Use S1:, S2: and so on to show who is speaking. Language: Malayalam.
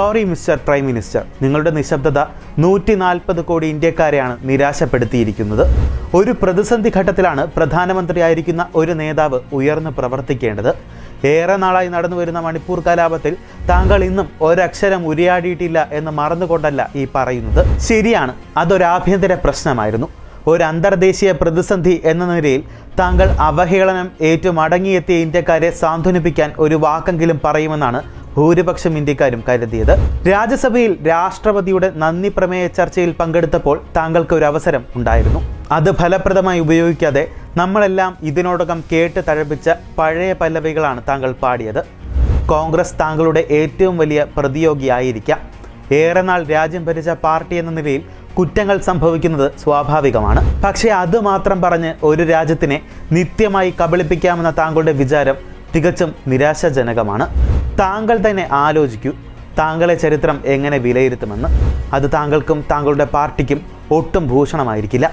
S1: സോറി മിസ്റ്റർ പ്രൈം മിനിസ്റ്റർ, നിങ്ങളുടെ നിശബ്ദത 140 കോടി ഇന്ത്യക്കാരെയാണ് നിരാശപ്പെടുത്തിയിരിക്കുന്നത്. ഒരു പ്രതിസന്ധി ഘട്ടത്തിലാണ് പ്രധാനമന്ത്രിയായിരിക്കുന്ന ഒരു നേതാവ് ഉയർന്നു പ്രവർത്തിക്കേണ്ടത്. ഏറെ നാളായി നടന്നു വരുന്ന മണിപ്പൂർ കലാപത്തിൽ താങ്കൾ ഇന്നും ഒരക്ഷരം ഉരിയാടിയിട്ടില്ല എന്ന് മറന്നുകൊണ്ടല്ല ഈ പറയുന്നത്. ശരിയാണ്, അതൊരു ആഭ്യന്തര പ്രശ്നമായിരുന്നു. ഒരു അന്തർദേശീയ പ്രതിസന്ധി എന്ന നിലയിൽ താങ്കൾ അവഹേളനം ഏറ്റു മടങ്ങിയെത്തിയ ഇന്ത്യക്കാരെ സാന്ത്വനിപ്പിക്കാൻ ഒരു വാക്കെങ്കിലും പറയുമെന്നാണ് ഭൂരിപക്ഷം ഇന്ത്യക്കാരും കരുതിയത്. രാജ്യസഭയിൽ രാഷ്ട്രപതിയുടെ നന്ദി പ്രമേയ ചർച്ചയിൽ പങ്കെടുത്തപ്പോൾ താങ്കൾക്ക് ഒരു അവസരം ഉണ്ടായിരുന്നു. അത് ഫലപ്രദമായി ഉപയോഗിക്കാതെ നമ്മളെല്ലാം ഇതിനോടകം കേട്ട് തഴപ്പിച്ച പഴയ പല്ലവികളാണ് താങ്കൾ പാടിയത്. കോൺഗ്രസ് താങ്കളുടെ ഏറ്റവും വലിയ പ്രതിയോഗിയായിരിക്കാം. ഏറെ നാൾ രാജ്യം ഭരിച്ച പാർട്ടി എന്ന നിലയിൽ കുറ്റങ്ങൾ സംഭവിക്കുന്നത് സ്വാഭാവികമാണ്. പക്ഷേ അത് മാത്രം പറഞ്ഞ് ഒരു രാജ്യത്തിനെ നിത്യമായി കബളിപ്പിക്കാമെന്ന താങ്കളുടെ വിചാരം തികച്ചും നിരാശാജനകമാണ്. താങ്കൾ തന്നെ ആലോചിക്കൂ, താങ്കളെ ചരിത്രം എങ്ങനെ വിലയിരുത്തുമെന്ന്. അത് താങ്കൾക്കും താങ്കളുടെ പാർട്ടിക്കും ഒട്ടും ഭൂഷണമായിരിക്കില്ല.